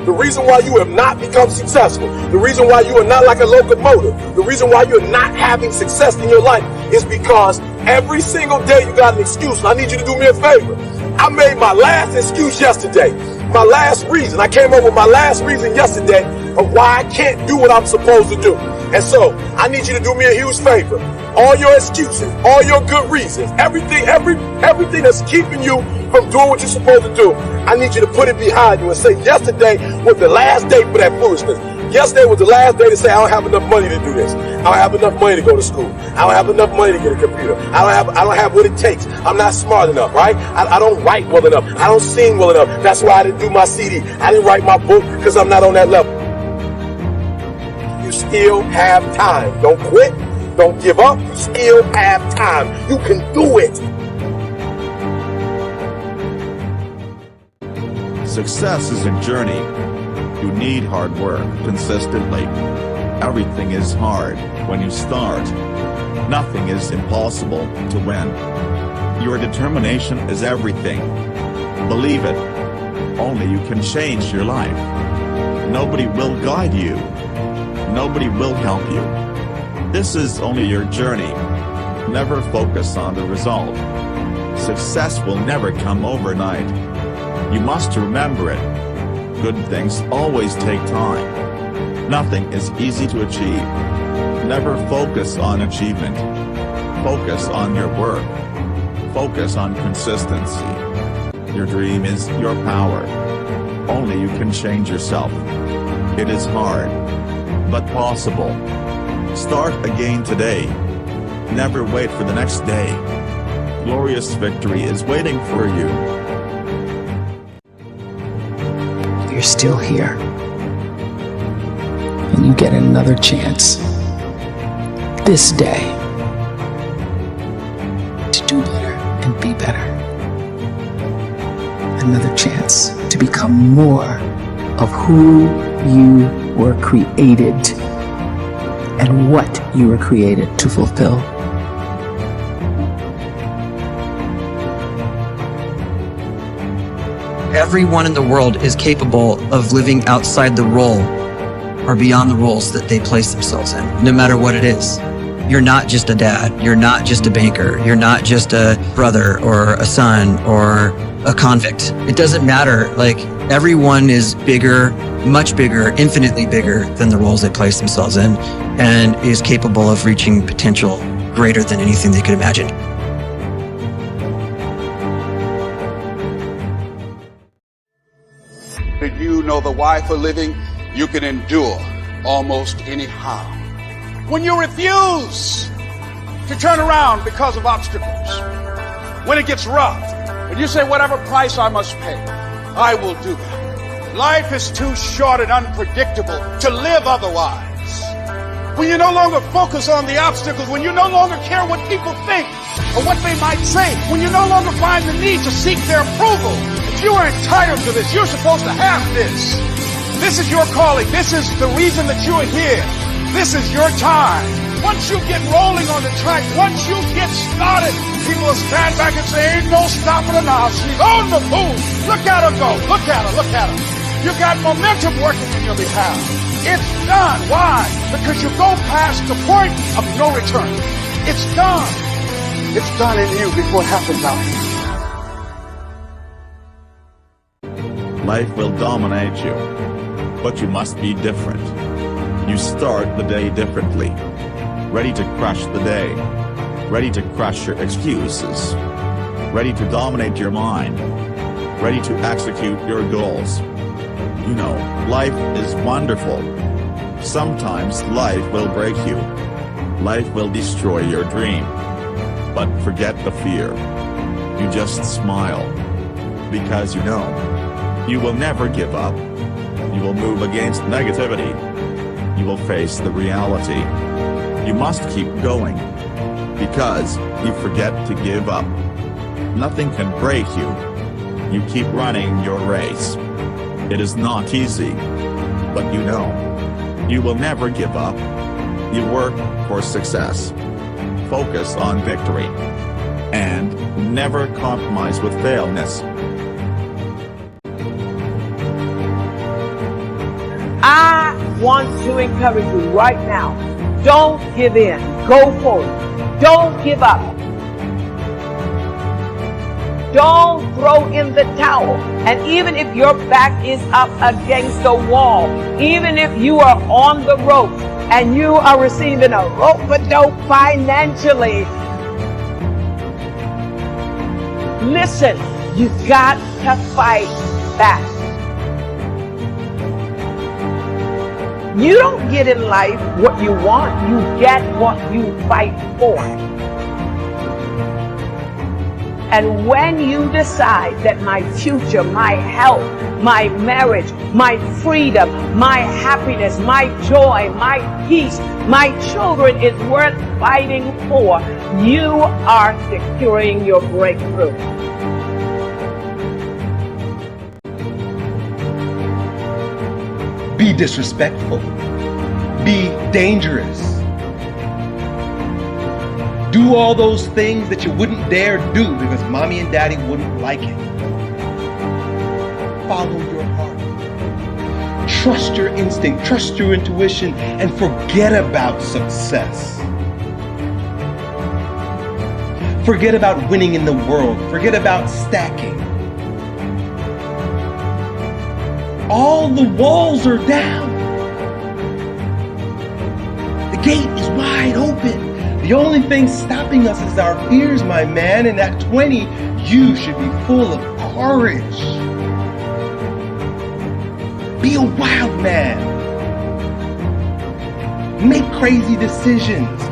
The reason why you have not become successful, the reason why you are not like a locomotive, the reason why you're not having success in your life is because every single day you got an excuse. And I need you to do me a favor. I made my last excuse yesterday. My last reason. I came up with my last reason yesterday of why I can't do what I'm supposed to do. And so I need you to do me a huge favor. All your excuses, all your good reasons, everything that's keeping you from doing what you're supposed to do, I need you to put it behind you and say yesterday was the last day for that foolishness. Yesterday was the last day to say I don't have enough money to do this. I don't have enough money to go to school. I don't have enough money to get a computer. I don't have what it takes. I'm not smart enough, right? I don't write well enough. I don't sing well enough. That's why I didn't do my CD. I didn't write my book because I'm not on that level. You still have time. Don't quit. Don't give up. You still have time. You can do it. Success is a journey. You need hard work consistently. Everything is hard when you start. Nothing is impossible to win. Your determination is everything. Believe it. Only you can change your life. Nobody will guide you. Nobody will help you. This is only your journey. Never focus on the result. Success will never come overnight. You must remember it. Good things always take time. Nothing is easy to achieve. Never focus on achievement. Focus on your work. Focus on consistency. Your dream is your power. Only you can change yourself. It is hard, but possible. Start again today. Never wait for the next day. Glorious victory is waiting for you. You're still here. And you get another chance. This day. To do better and be better. Another chance to become more of who you were created and what you were created to fulfill. Everyone in the world is capable of living outside the role or beyond the roles that they place themselves in, no matter what it is. You're not just a dad, you're not just a banker, you're not just a brother or a son or a convict. It doesn't matter. Like, everyone is bigger, much bigger, infinitely bigger than the roles they place themselves in, and is capable of reaching potential greater than anything they could imagine. Did you know the why for living? You can endure almost anyhow. When you refuse to turn around because of obstacles, when it gets rough, and you say, whatever price I must pay, I will do that. Life is too short and unpredictable to live otherwise. When you no longer focus on the obstacles, when you no longer care what people think or what they might say, when you no longer find the need to seek their approval, you are entitled to this. You're supposed to have this. This is your calling. This is the reason that you are here. This is your time. Once you get rolling on the track, once you get started, people will stand back and say, ain't no stopping her now. She's on the move. Look at her go. Look at her. Look at her. You got momentum working in your behalf. It's done. Why? Because you go past the point of no return. It's done. It's done in you before it happens out here. Life will dominate you, but you must be different. You start the day differently. Ready to crush the day. Ready to crush your excuses. Ready to dominate your mind. Ready to execute your goals. You know, life is wonderful. Sometimes life will break you. Life will destroy your dream. But forget the fear. You just smile. Because you know, you will never give up. You will move against negativity. You will face the reality. You must keep going. Because you forget to give up. Nothing can break you. You keep running your race. It is not easy. But you know, you will never give up. You work for success. Focus on victory. And never compromise with failness. want to encourage you right now. Don't give in. Go forward. Don't give up. Don't throw in the towel. And even if your back is up against the wall, even if you are on the ropes and you are receiving a rope-a-dope financially, listen, you got to fight back. You don't get in life what you want, you get what you fight for. And when you decide that my future, my health, my marriage, my freedom, my happiness, my joy, my peace, my children is worth fighting for, you are securing your breakthrough. Be disrespectful. Be dangerous. Do all those things that you wouldn't dare do because mommy and daddy wouldn't like it. Follow your heart. Trust your instinct, trust your intuition, and forget about success. Forget about winning in the world. Forget about stacking. All the walls are down. The gate is wide open. The only thing stopping us is our fears, my man. And at 20, you should be full of courage. Be a wild man. Make crazy decisions.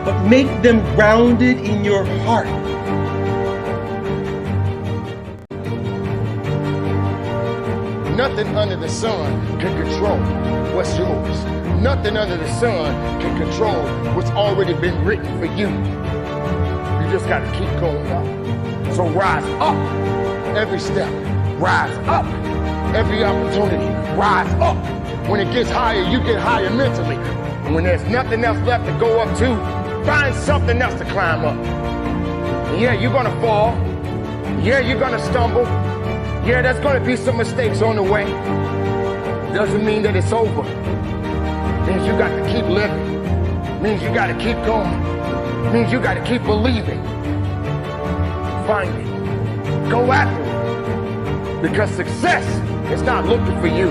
But make them grounded in your heart. Nothing under the sun can control what's yours. Nothing under the sun can control what's already been written for you. You just gotta keep going up. So rise up every step. Rise up every opportunity. Rise up. When it gets higher, you get higher mentally. And when there's nothing else left to go up to, find something else to climb up. And yeah, you're gonna fall. Yeah, you're gonna stumble. Yeah, there's gonna be some mistakes on the way. Doesn't mean that it's over. Means you got to keep living. Means you got to keep going. Means you got to keep believing. Find it. Go after it. Because success is not looking for you.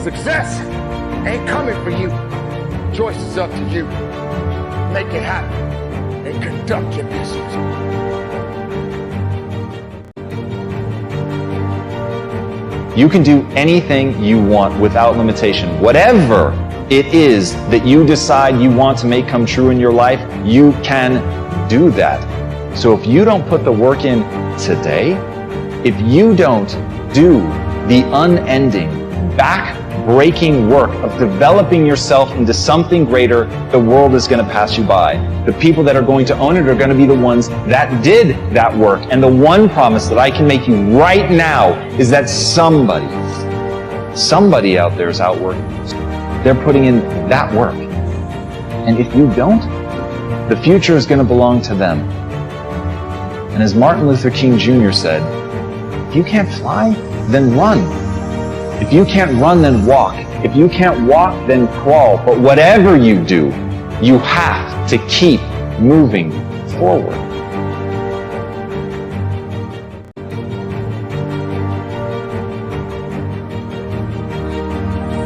Success ain't coming for you. Choice is up to you. Make it happen and conduct your business. You can do anything you want without limitation. Whatever it is that you decide you want to make come true in your life, you can do that. So if you don't put the work in today, if you don't do the unending, back-breaking work of developing yourself into something greater, the world is going to pass you by. The people that are going to own it are going to be the ones that did that work. And the one promise that I can make you right now is that somebody out there is out working. They're putting in that work. And if you don't, the future is going to belong to them. And as Martin Luther King Jr. said, if you can't fly, then run. If you can't run, then walk. If you can't walk, then crawl. But whatever you do, you have to keep moving forward.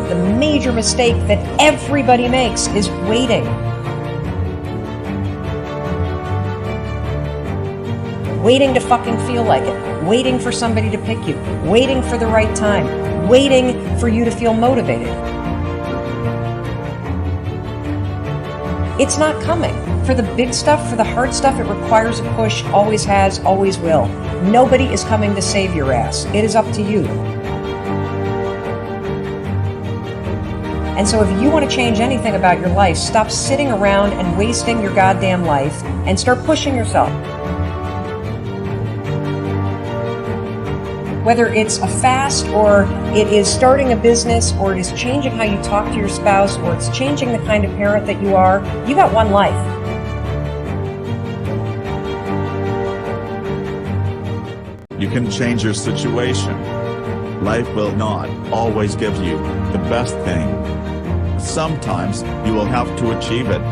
The major mistake that everybody makes is waiting. Waiting to fucking feel like it. Waiting for somebody to pick you. Waiting for the right time. Waiting for you to feel motivated. It's not coming. For the big stuff, for the hard stuff, it requires a push, always has, always will. Nobody is coming to save your ass. It is up to you. And so if you want to change anything about your life, stop sitting around and wasting your goddamn life and start pushing yourself. Whether it's a fast, or it is starting a business, or it is changing how you talk to your spouse, or it's changing the kind of parent that you are, you got one life. You can change your situation. Life will not always give you the best thing. Sometimes you will have to achieve it.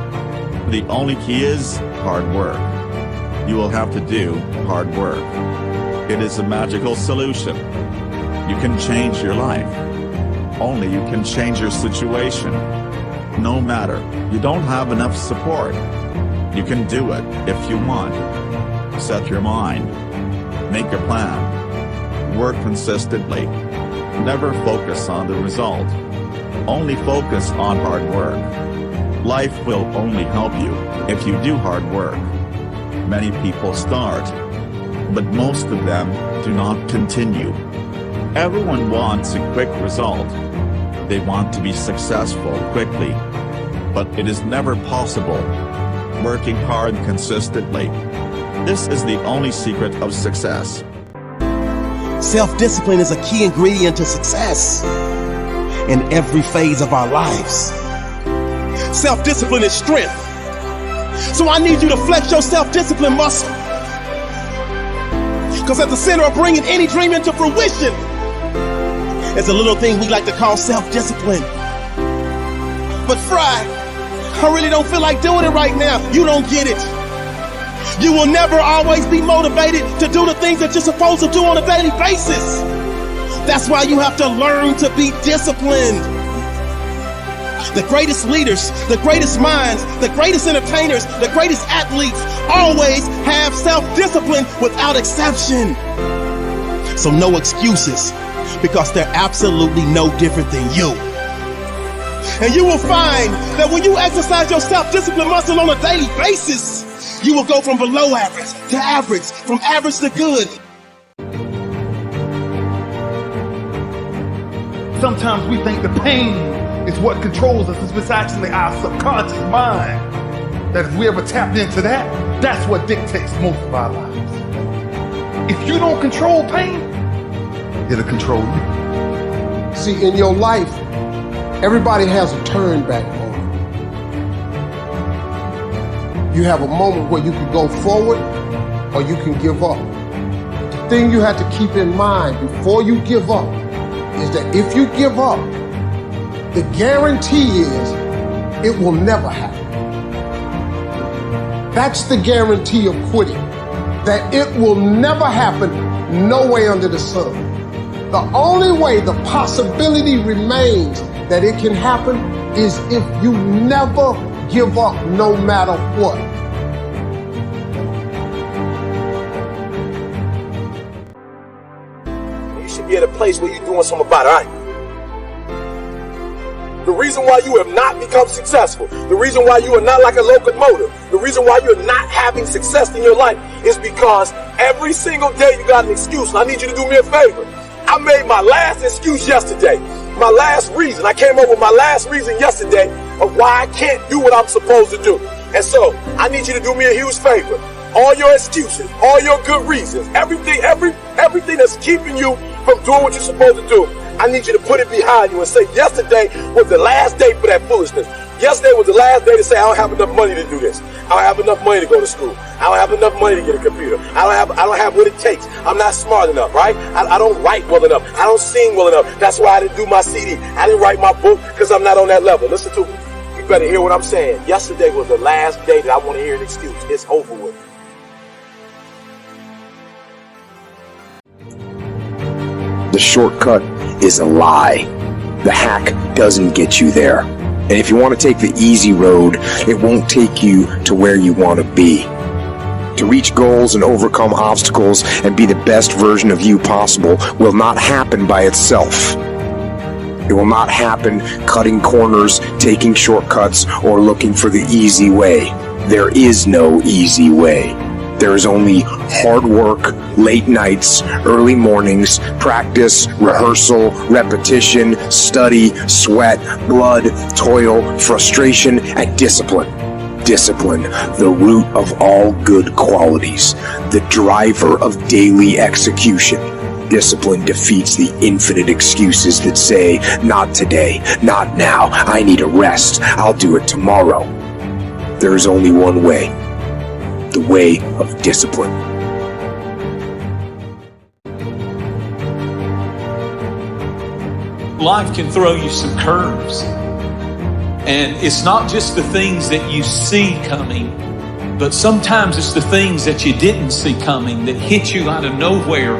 The only key is hard work. You will have to do hard work. It is a magical solution. You can change your life. Only you can change your situation. No matter, you don't have enough support. You can do it if you want. Set your mind. Make a plan. Work consistently. Never focus on the result. Only focus on hard work. Life will only help you if you do hard work. Many people start, but most of them do not continue. Everyone wants a quick result. They want to be successful quickly, but it is never possible. Working hard consistently. This is the only secret of success. Self-discipline is a key ingredient to success in every phase of our lives. Self-discipline is strength. So I need you to flex your self-discipline muscle. Because at the center of bringing any dream into fruition is a little thing we like to call self-discipline. But Fry, I really don't feel like doing it right now. You don't get it. You will never always be motivated to do the things that you're supposed to do on a daily basis. That's why you have to learn to be disciplined. The greatest leaders, the greatest minds, the greatest entertainers, the greatest athletes always have self-discipline without exception. So no excuses, because they're absolutely no different than you. And you will find that when you exercise your self-discipline muscle on a daily basis, you will go from below average to average, from average to good. Sometimes we think the pain is what controls us. It's actually our subconscious mind. That if we ever tapped into that, that's what dictates most of our lives. If you don't control pain, it'll control you. See, in your life, everybody has a turn back moment. You have a moment where you can go forward or you can give up. The thing you have to keep in mind before you give up is that if you give up, the guarantee is it will never happen. That's the guarantee of quitting, that it will never happen, no way under the sun. The only way the possibility remains that it can happen is if you never give up, no matter what. You should be at a place where you're doing something about it, right? The reason why you have not become successful, the reason why you are not like a locomotive, the reason why you're not having success in your life is because every single day you got an excuse. And I need you to do me a favor. I made my last excuse yesterday. My last reason. I came up with my last reason yesterday of why I can't do what I'm supposed to do. And so I need you to do me a huge favor. All your excuses, all your good reasons, everything that's keeping you from doing what you're supposed to do, I need you to put it behind you and say, yesterday was the last day for that foolishness. Yesterday was the last day to say, I don't have enough money to do this. I don't have enough money to go to school. I don't have enough money to get a computer. I don't have what it takes. I'm not smart enough, right? I don't write well enough. I don't sing well enough. That's why I didn't do my CD. I didn't write my book because I'm not on that level. Listen to me. You better hear what I'm saying. Yesterday was the last day that I want to hear an excuse. It's over with. The shortcut is a lie. The hack doesn't get you there. And if you want to take the easy road, it won't take you to where you want to be. To reach goals and overcome obstacles and be the best version of you possible will not happen by itself. It will not happen cutting corners, taking shortcuts, or looking for the easy way. There is no easy way. There is only hard work, late nights, early mornings, practice, rehearsal, repetition, study, sweat, blood, toil, frustration, and discipline. Discipline, the root of all good qualities, the driver of daily execution. Discipline defeats the infinite excuses that say, not today, not now, I need a rest, I'll do it tomorrow. There is only one way. The way of discipline. life can throw you some curves. And it's not just the things that you see coming, but sometimes it's the things that you didn't see coming that hit you out of nowhere,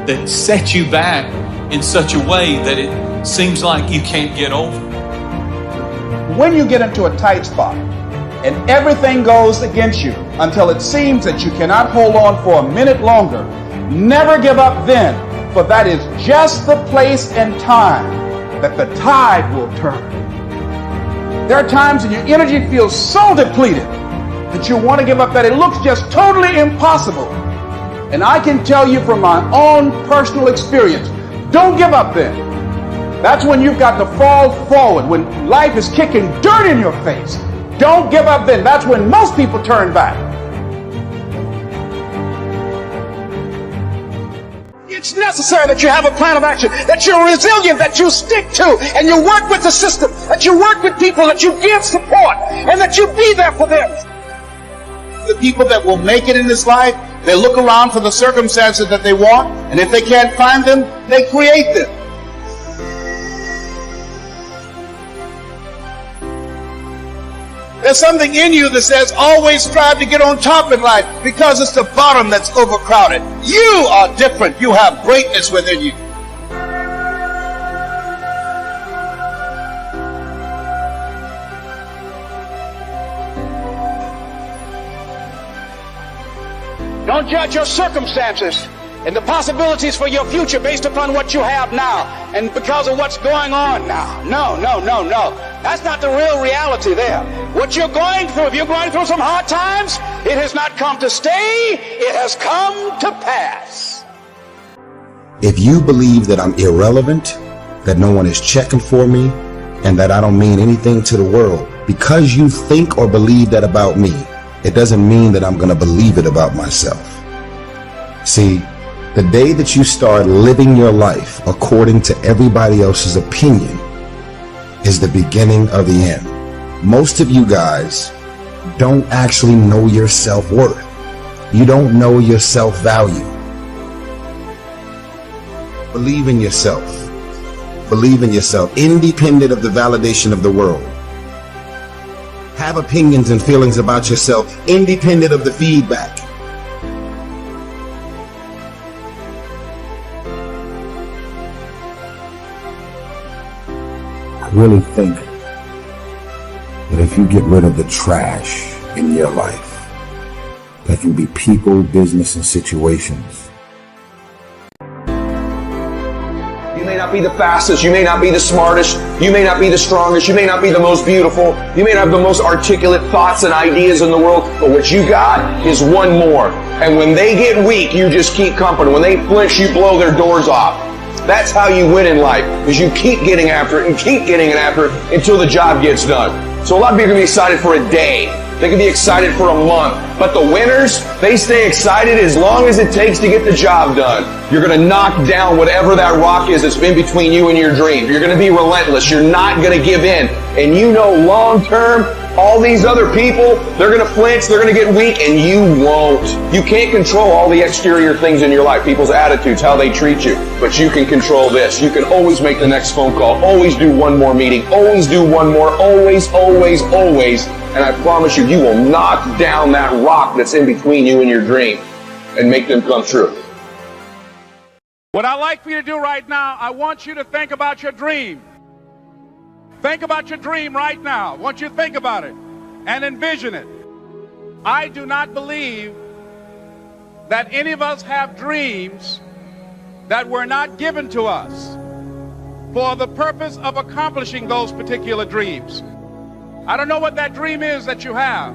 that set you back in such a way that it seems like you can't get over. When you get into a tight spot and everything goes against you until it seems that you cannot hold on for a minute longer, never give up then, for that is just the place and time that the tide will turn. There are times when your energy feels so depleted that you want to give up, that it looks just totally impossible. And I can tell you from my own personal experience, don't give up then. That's when you've got to fall forward, when life is kicking dirt in your face. Don't give up then. That's when most people turn back. It's necessary that you have a plan of action, that you're resilient, that you stick to, and you work with the system, that you work with people, that you give support, and that you be there for them. The people that will make it in this life, they look around for the circumstances that they want, and if they can't find them, they create them. There's something in you that says always strive to get on top in life because it's the bottom that's overcrowded. You are different. You have greatness within you. Don't judge your circumstances and the possibilities for your future based upon what you have now and because of what's going on now. No. That's not the real reality there. What you're going through, if you're going through some hard times, it has not come to stay, it has come to pass. If you believe that I'm irrelevant, that no one is checking for me, and that I don't mean anything to the world, because you think or believe that about me, it doesn't mean that I'm going to believe it about myself. See, the day that you start living your life according to everybody else's opinion is the beginning of the end. Most of you guys don't actually know your self-worth. You don't know your self-value. Believe in yourself. Believe in yourself, independent of the validation of the world. Have opinions and feelings about yourself, independent of the feedback. I really think that if you get rid of the trash in your life, that can be people, business, and situations. You may not be the fastest, you may not be the smartest, you may not be the strongest, you may not be the most beautiful, you may not have the most articulate thoughts and ideas in the world, but what you got is one more. And when they get weak, you just keep company. When they flinch, you blow their doors off. That's how you win in life, is you keep getting after it and keep getting after it until the job gets done. So a lot of people can be excited for a day. They can be excited for a month. But the winners, they stay excited as long as it takes to get the job done. You're going to knock down whatever that rock is that's been between you and your dream. You're going to be relentless. You're not going to give in. And you know long term, all these other people, they're going to flinch, they're going to get weak, and you won't. You can't control all the exterior things in your life, people's attitudes, how they treat you. But you can control this. You can always make the next phone call, always do one more meeting, always do one more, always. And I promise you, you will knock down that rock that's in between you and your dream and make them come true. What I'd like for you to do right now, I want you to think about your dream. Think about your dream right now. I want you to think about it and envision it. I do not believe that any of us have dreams that were not given to us for the purpose of accomplishing those particular dreams. I don't know what that dream is that you have.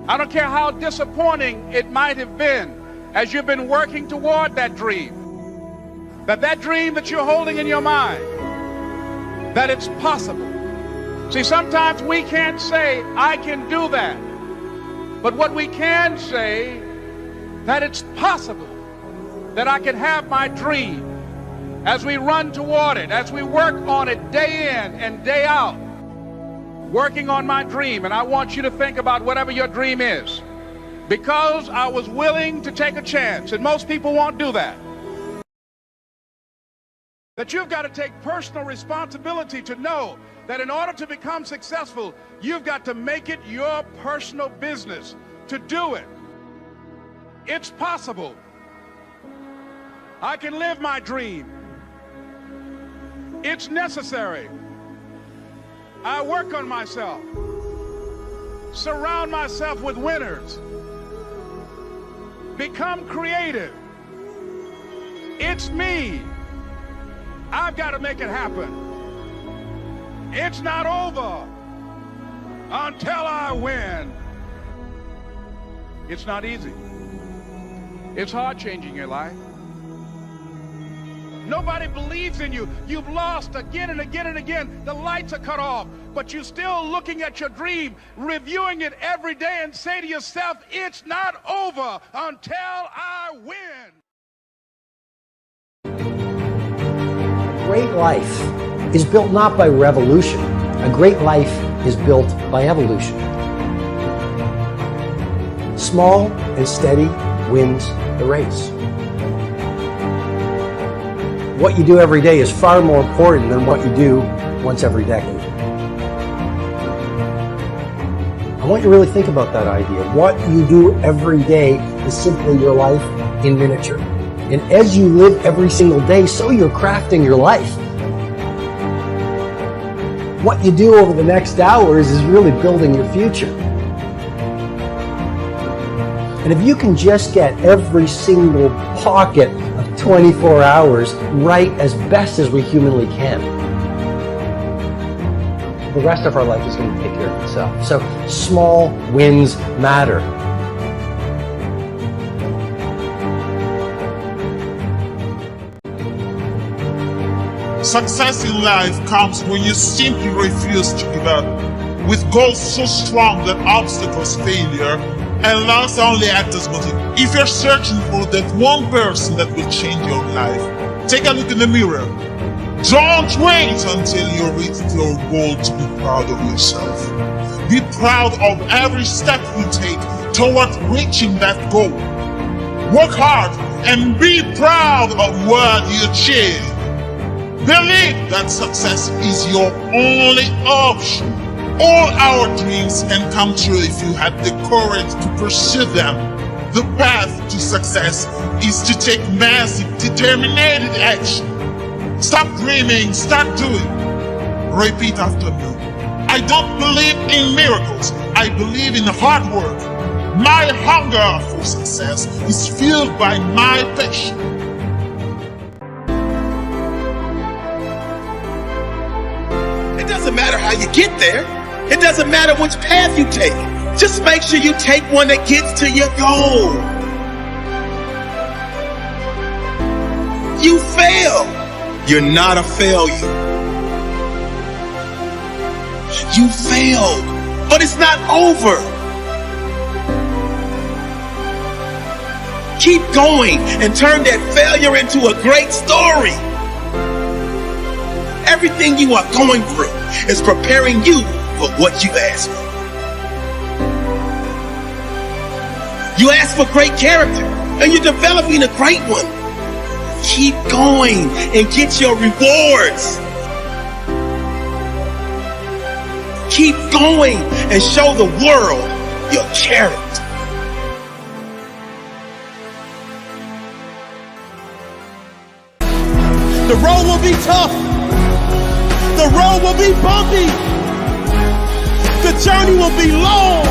I don't care how disappointing it might have been as you've been working toward that dream. That dream that you're holding in your mind, that it's possible. See, sometimes we can't say, I can do that. But what we can say, that it's possible that I can have my dream as we run toward it, as we work on it day in and day out, working on my dream. And I want you to think about whatever your dream is, because I was willing to take a chance, and most people won't do that. That you've got to take personal responsibility to know that in order to become successful, you've got to make it your personal business to do it. It's possible. I can live my dream. It's necessary. I work on myself. Surround myself with winners. Become creative. It's me. I've got to make it happen. It's not over until I win. It's not easy. It's hard changing your life. Nobody believes in you. You've lost again and again and again. The lights are cut off, but you're still looking at your dream, reviewing it every day, and say to yourself, it's not over until I win. A great life is built not by revolution. A great life is built by evolution. Small and steady wins the race. What you do every day is far more important than what you do once every decade. I want you to really think about that idea. What you do every day is simply your life in miniature. And as you live every single day, so you're crafting your life. What you do over the next hours is really building your future. And if you can just get every single pocket of 24 hours right as best as we humanly can, the rest of our life is going to take care of itself. So small wins matter. Success in life comes when you simply refuse to give up. With goals so strong that obstacles failure and loss only act as motive. If you're searching for that one person that will change your life, take a look in the mirror. Don't wait until you reach your goal to be proud of yourself. Be proud of every step you take toward reaching that goal. Work hard and be proud of what you achieve. Believe that success is your only option. All our dreams can come true if you have the courage to pursue them. The path to success is to take massive, determined action. Stop dreaming, start doing. Repeat after me. I don't believe in miracles. I believe in hard work. My hunger for success is fueled by my passion. It doesn't matter how you get there. It doesn't matter which path you take. Just make sure you take one that gets to your goal. You fail. You're not a failure. You failed, but it's not over. Keep going and turn that failure into a great story. Everything you are going through is preparing you for what you asked for. You asked for great character, and you're developing a great one. Keep going and get your rewards. Keep going and show the world your character. The road will be tough. The road will be bumpy. The journey will be long.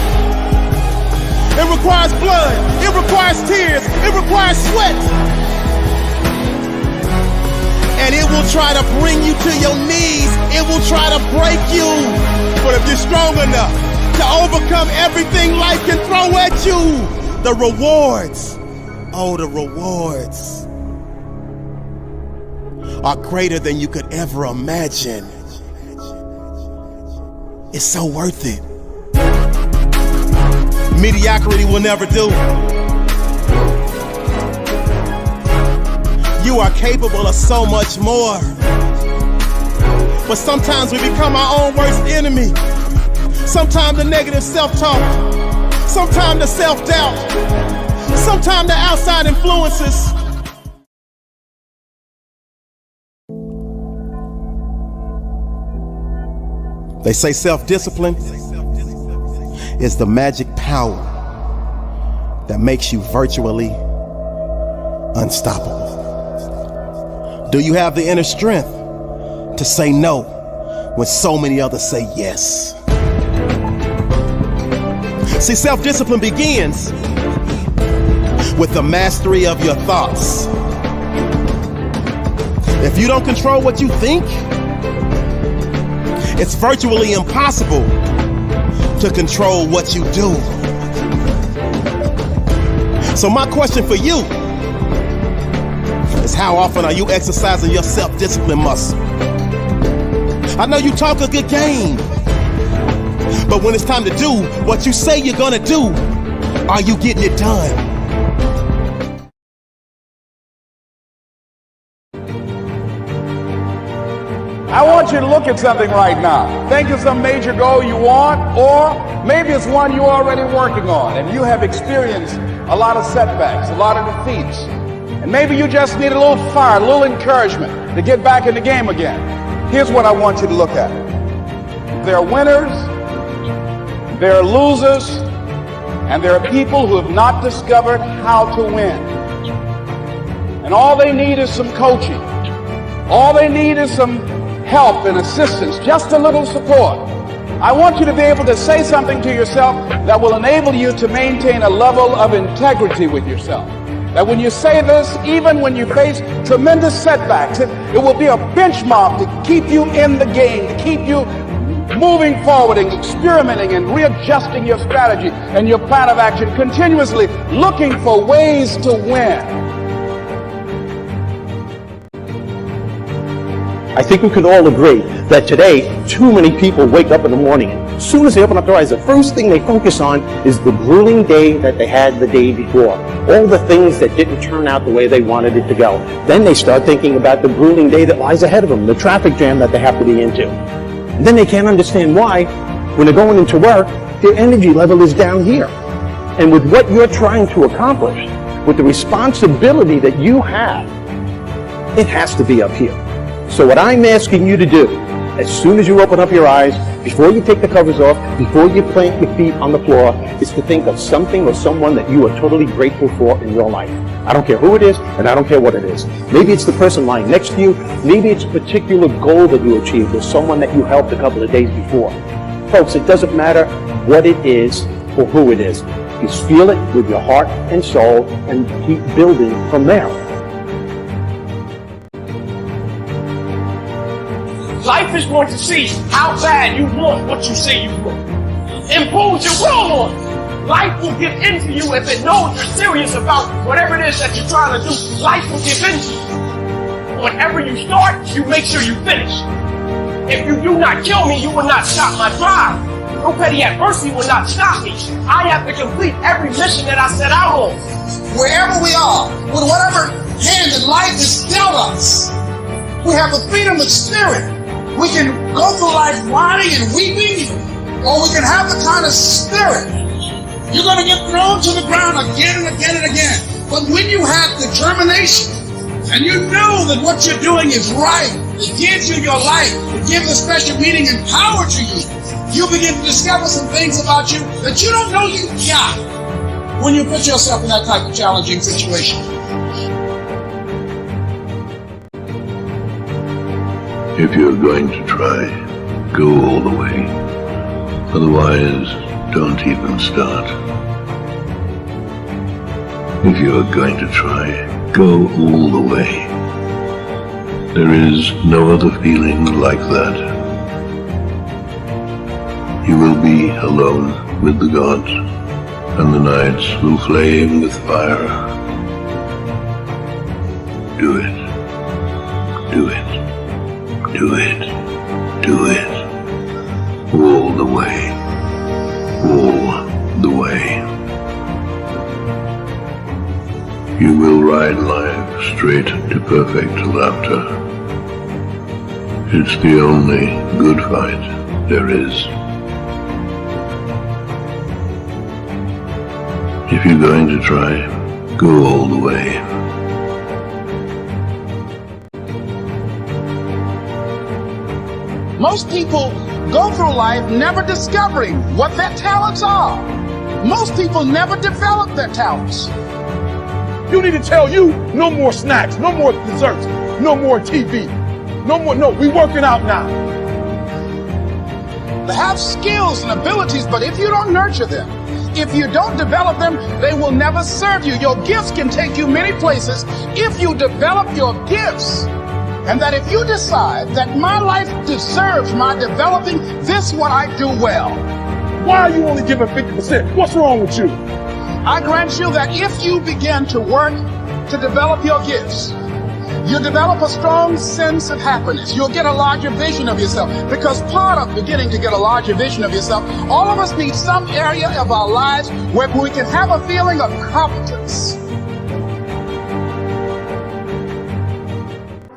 It requires blood. It requires tears. It requires sweat. And it will try to bring you to your knees. It will try to break you. But if you're strong enough to overcome everything life can throw at you, the rewards, oh, the rewards are greater than you could ever imagine. It's so worth it. Mediocrity will never do. You are capable of so much more. But sometimes we become our own worst enemy. Sometimes the negative self-talk. Sometimes the self-doubt. Sometimes the outside influences. They say self-discipline is the magic power that makes you virtually unstoppable. Do you have the inner strength to say no when so many others say yes? See, self-discipline begins with the mastery of your thoughts. If you don't control what you think, it's virtually impossible to control what you do. So my question for you is, how often are you exercising your self-discipline muscle? I know you talk a good game, but when it's time to do what you say you're gonna do, are you getting it done? I want you to look at something right now. Think of some major goal you want, or maybe it's one you're already working on and you have experienced a lot of setbacks, a lot of defeats. And maybe you just need a little fire, a little encouragement to get back in the game again. Here's what I want you to look at. There are winners, there are losers, and there are people who have not discovered how to win. And all they need is some coaching. All they need is some help and assistance, just a little support. I want you to be able to say something to yourself that will enable you to maintain a level of integrity with yourself. That when you say this, even when you face tremendous setbacks, it will be a benchmark to keep you in the game, to keep you moving forward and experimenting and readjusting your strategy and your plan of action, continuously looking for ways to win. I think we could all agree that today, too many people wake up in the morning and as soon as they open up their eyes, the first thing they focus on is the grueling day that they had the day before. All the things that didn't turn out the way they wanted it to go. Then they start thinking about the grueling day that lies ahead of them, the traffic jam that they have to be into. And then they can't understand why, when they're going into work, their energy level is down here. And with what you're trying to accomplish, with the responsibility that you have, it has to be up here. So what I'm asking you to do, as soon as you open up your eyes, before you take the covers off, before you plant your feet on the floor, is to think of something or someone that you are totally grateful for in your life. I don't care who it is, and I don't care what it is. Maybe it's the person lying next to you. Maybe it's a particular goal that you achieved or someone that you helped a couple of days before. Folks, it doesn't matter what it is or who it is. You feel it with your heart and soul and keep building from there. Life is going to see how bad you want what you say you want. Impose your will on it. Life will get into you if it knows you're serious about whatever it is that you're trying to do. Life will give into you. Whenever you start, you make sure you finish. If you do not kill me, you will not stop my drive. No petty adversity will not stop me. I have to complete every mission that I set out on. Wherever we are, with whatever hand that life has dealt us, we have the freedom of spirit. We can go through life whining and weeping, or we can have the kind of spirit. You're going to get thrown to the ground again and again and again. But when you have determination, and you know that what you're doing is right, it gives you your life, it gives a special meaning and power to you, you begin to discover some things about you that you don't know you got when you put yourself in that type of challenging situation. If you're going to try, go all the way. Otherwise, don't even start. If you're going to try, go all the way. There is no other feeling like that. You will be alone with the gods, and the nights will flame with fire. Do it. Do it. Do it, do it, all the way, all the way. You will ride life straight to perfect laughter. It's the only good fight there is. If you're going to try, go all the way. Most people go through life never discovering what their talents are. Most people never develop their talents. You need to tell you, no more snacks, no more desserts, no more TV, no, we working out now. They have skills and abilities, but if you don't nurture them, if you don't develop them, they will never serve you. Your gifts can take you many places if you develop your gifts. And that if you decide that my life deserves my developing this what I do well. Why are you only giving 50%? What's wrong with you? I grant you that if you begin to work to develop your gifts, you develop a strong sense of happiness. You'll get a larger vision of yourself. Because part of beginning to get a larger vision of yourself, all of us need some area of our lives where we can have a feeling of competence.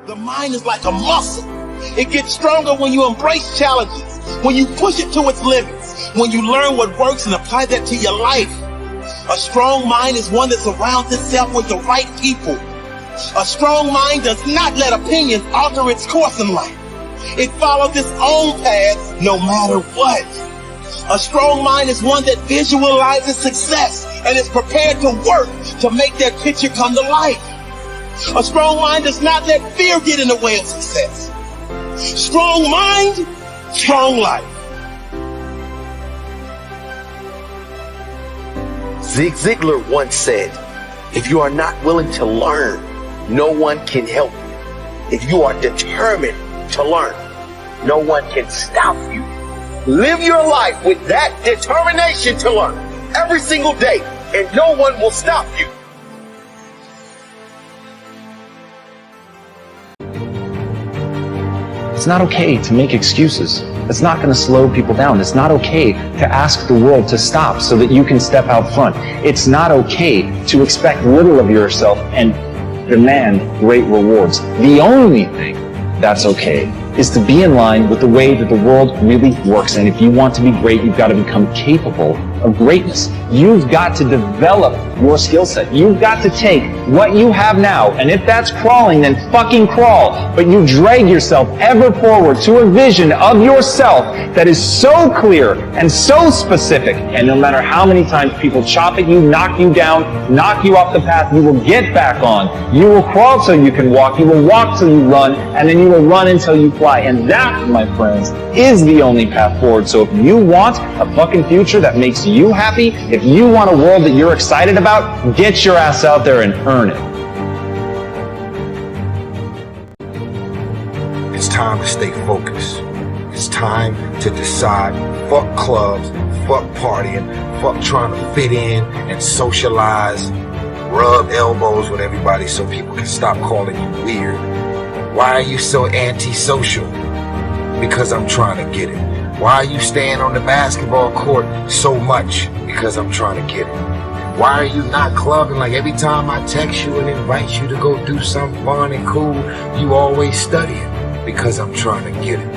The mind is like a muscle. It gets stronger when you embrace challenges, when you push it to its limits, when you learn what works and apply that to your life. A strong mind is one that surrounds itself with the right people. A strong mind does not let opinions alter its course in life. It follows its own path no matter what. A strong mind is one that visualizes success and is prepared to work to make that picture come to life. A strong mind does not let fear get in the way of success. Strong mind, strong life. Zig Ziglar once said, if you are not willing to learn, no one can help you. If you are determined to learn, no one can stop you. Live your life with that determination to learn every single day, and no one will stop you. It's not okay to make excuses. It's not going to slow people down. It's not okay to ask the world to stop so that you can step out front. It's not okay to expect little of yourself and demand great rewards. The only thing that's okay is to be in line with the way that the world really works. And if you want to be great, you've got to become capable of greatness. You've got to develop your skill set. You've got to take what you have now, and if that's crawling, then fucking crawl. But you drag yourself ever forward to a vision of yourself that is so clear and so specific. And no matter how many times people chop at you, knock you down, knock you off the path, you will get back on. You will crawl till you can walk. You will walk till you run, and then you will run until you fly. And that, my friends, is the only path forward. So if you want a fucking future that makes you happy, if you want a world that you're excited about, get your ass out there and earn it. It's time to stay focused. It's time to decide, fuck clubs, fuck partying, fuck trying to fit in and socialize, rub elbows with everybody so people can stop calling you weird. Why are you so antisocial? Because I'm trying to get it. Why are you staying on the basketball court so much? Because I'm trying to get it. Why are you not clubbing? Like every time I text you and invite you to go do something fun and cool, you always studying. Because I'm trying to get it.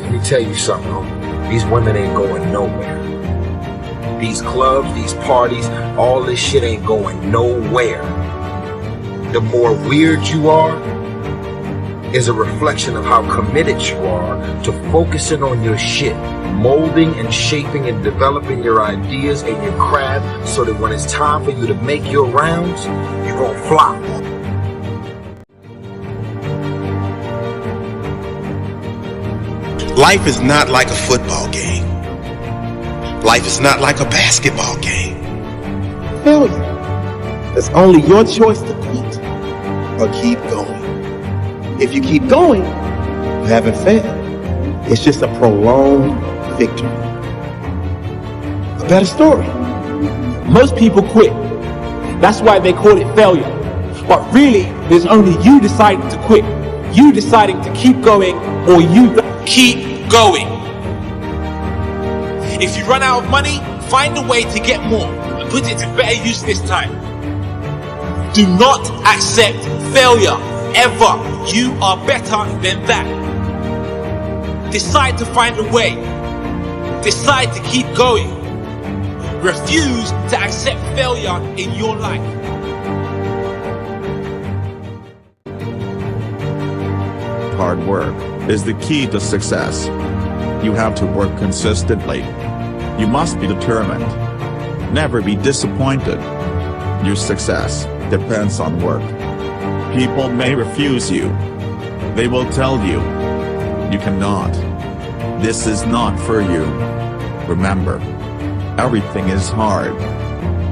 Let me tell you something, homie. These women ain't going nowhere. These clubs, these parties, all this shit ain't going nowhere. The more weird you are is a reflection of how committed you are to focusing on your shit, molding and shaping and developing your ideas and your craft so that when it's time for you to make your rounds, you're gonna fly. Life is not like a football game. Life is not like a basketball game. Failure. It's only your choice to quit or keep going. If you keep going, you haven't failed. It's just a prolonged victory. A better story. Most people quit. That's why they call it failure. But really, there's only you deciding to quit. You deciding to keep going, or you keep going. If you run out of money, find a way to get more and put it to better use this time. Do not accept failure, ever. You are better than that. Decide to find a way. Decide to keep going. Refuse to accept failure in your life. hard work is the key to success. You have to work consistently. You must be determined. Never be disappointed. Your success depends on work. People may refuse you. They will tell you, you cannot. This is not for you. Remember, everything is hard,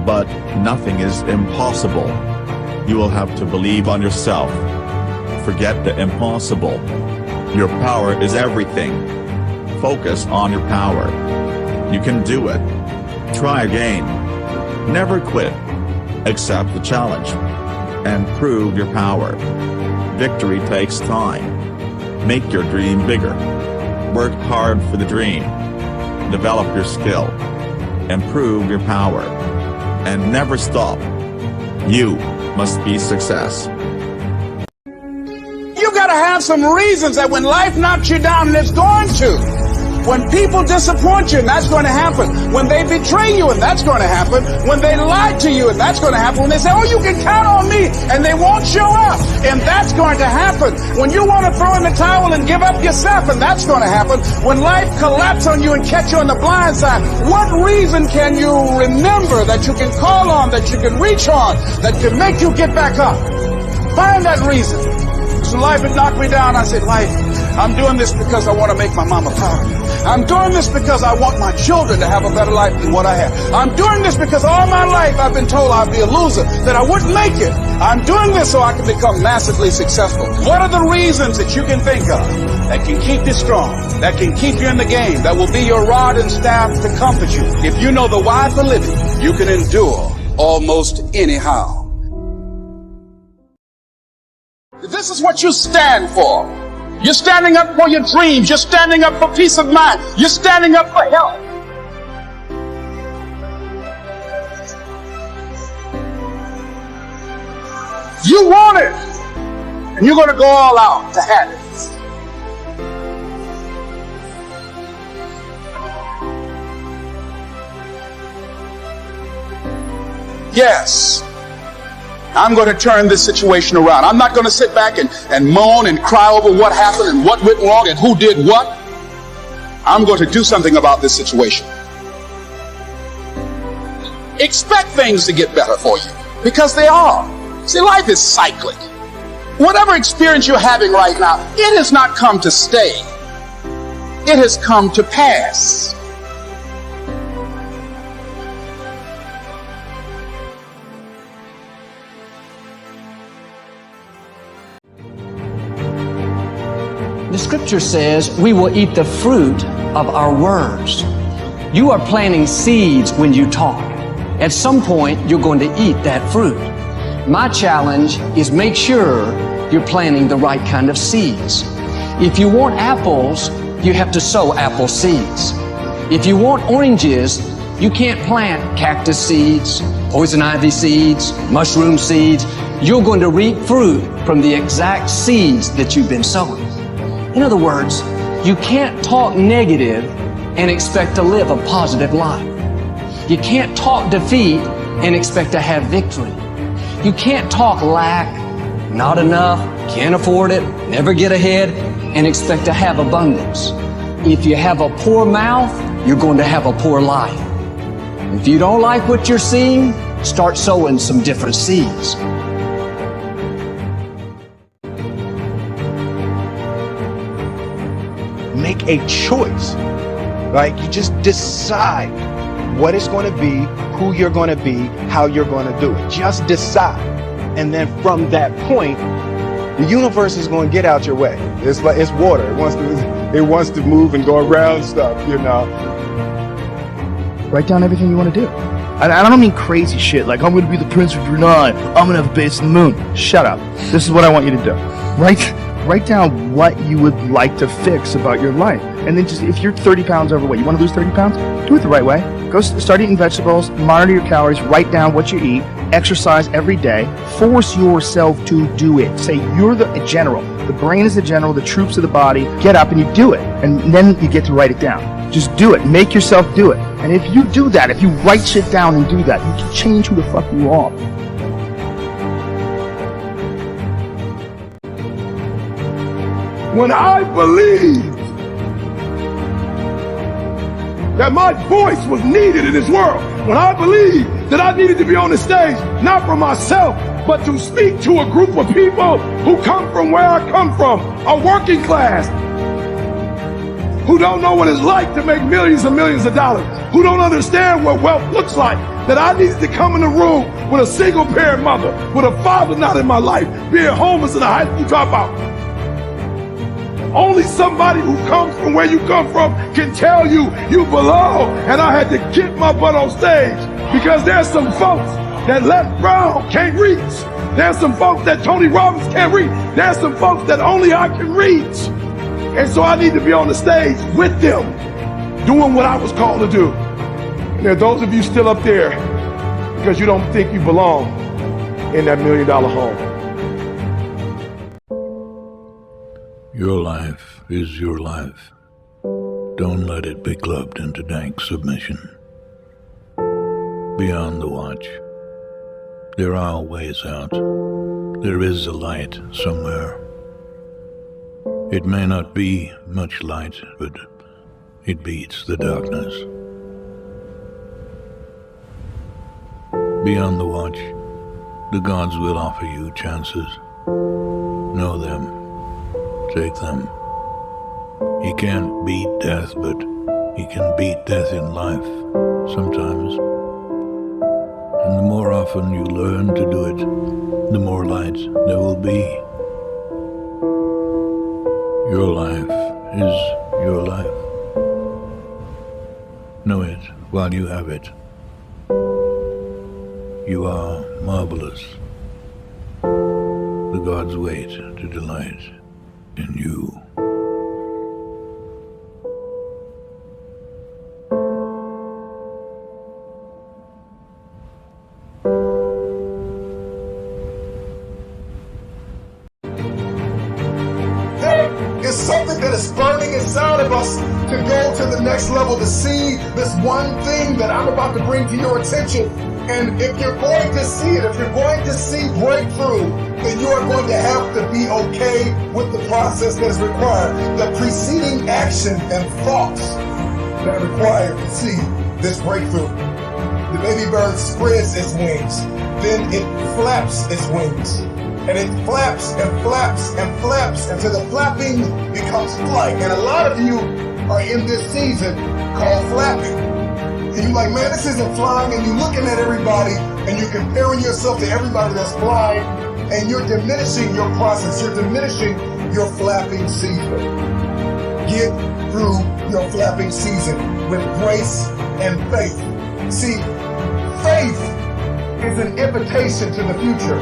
but nothing is impossible. You will have to believe on yourself. Forget the impossible. Your power is everything. Focus on your power. You can do it. Try again. Never quit. Accept the challenge. And prove your power. Victory takes time. Make your dream bigger. Work hard for the dream. Develop your skill. Improve your power. And never stop. You must be success. You gotta have some reasons that when life knocks you down, and it's going to. When people disappoint you, and that's going to happen. When they betray you, and that's going to happen. When they lie to you, and that's going to happen. When they say, oh, you can count on me, and they won't show up, and that's going to happen. When you want to throw in the towel and give up yourself, and that's going to happen. When life collapses on you and catch you on the blind side, what reason can you remember that you can call on, that you can reach on, that can make you get back up? Find that reason. So life had knocked me down. I said, life, I'm doing this because I want to make my mama proud of me. I'm doing this because I want my children to have a better life than what I have. I'm doing this because all my life I've been told I'd be a loser, that I wouldn't make it. I'm doing this so I can become massively successful. What are the reasons that you can think of that can keep you strong, that can keep you in the game, that will be your rod and staff to comfort you? If you know the why for living, you can endure almost anyhow. This is what you stand for. You're standing up for your dreams. You're standing up for peace of mind. You're standing up for health. You want it, and you're going to go all out to have it. Yes. I'm going to turn this situation around. I'm not going to sit back and moan and cry over what happened and what went wrong and who did what. I'm going to do something about this situation. Expect things to get better for you, because they are. See, life is cyclic. Whatever experience you're having right now, it has not come to stay. It has come to pass. The scripture says we will eat the fruit of our words. You are planting seeds when you talk. At some point, you're going to eat that fruit. My challenge is make sure you're planting the right kind of seeds. If you want apples, you have to sow apple seeds. If you want oranges, you can't plant cactus seeds, poison ivy seeds, mushroom seeds. You're going to reap fruit from the exact seeds that you've been sowing. In other words, you can't talk negative and expect to live a positive life. You can't talk defeat and expect to have victory. You can't talk lack, not enough, can't afford it, never get ahead, and expect to have abundance. If you have a poor mouth, you're going to have a poor life. If you don't like what you're seeing, start sowing some different seeds. Make a choice. Like, you just decide what it's going to be, who you're going to be, how you're going to do it. Just decide. And then from that point, the universe is going to get out your way. It's like, it's water. It wants to move and go around stuff, you know. Write down everything you want to do. I don't mean crazy shit like, I'm going to be the Prince of Brunei, I'm going to have a base on the moon. Shut up. This is what I want you to do. Write down what you would like to fix about your life. And then just, if you're 30 pounds overweight, you want to lose 30 pounds? Do it the right way. Go start eating vegetables, monitor your calories, write down what you eat, exercise every day, force yourself to do it. Say you're the general. The brain is the general, the troops of the body. Get up and you do it. And then you get to write it down. Just do it. Make yourself do it. And if you do that, if you write shit down and do that, you can change who the fuck you are. When I believed that my voice was needed in this world, when I believed that I needed to be on the stage, not for myself, but to speak to a group of people who come from where I come from, a working class, who don't know what it's like to make millions and millions of dollars, who don't understand what wealth looks like, that I needed to come in the room with a single parent mother, with a father not in my life, being homeless and a high school dropout. Only somebody who comes from where you come from can tell you you belong. And I had to get my butt on stage because there's some folks that Les Brown can't reach. There's some folks that Tony Robbins can't reach. There's some folks that only I can reach. And so I need to be on the stage with them, doing what I was called to do. And there are those of you still up there because you don't think you belong in that $1 million home. Your life is your life. Don't let it be clubbed into dank submission. Beyond the watch, there are ways out. There is a light somewhere. It may not be much light, but it beats the darkness. Beyond the watch, the gods will offer you chances. Know them. Take them. He can't beat death, but he can beat death in life sometimes. And the more often you learn to do it, the more light there will be. Your life is your life. Know it while you have it. You are marvelous. The gods wait to delight in you. It's something that is burning inside of us to go to the next level, to see this one thing that I'm about to bring to your attention. And if you're going to see it, if you're going to see breakthrough, then you are going to have to be okay with the process that is required. The preceding action and thoughts that are required to see this breakthrough. The baby bird spreads its wings, then it flaps its wings. And it flaps and flaps and flaps until the flapping becomes flight. And a lot of you are in this season called flapping. And you're like, man, this isn't flying. And you're looking at everybody and you're comparing yourself to everybody that's flying. And you're diminishing your process. You're diminishing your flapping season. Get through your flapping season with grace and faith. See, faith is an invitation to the future.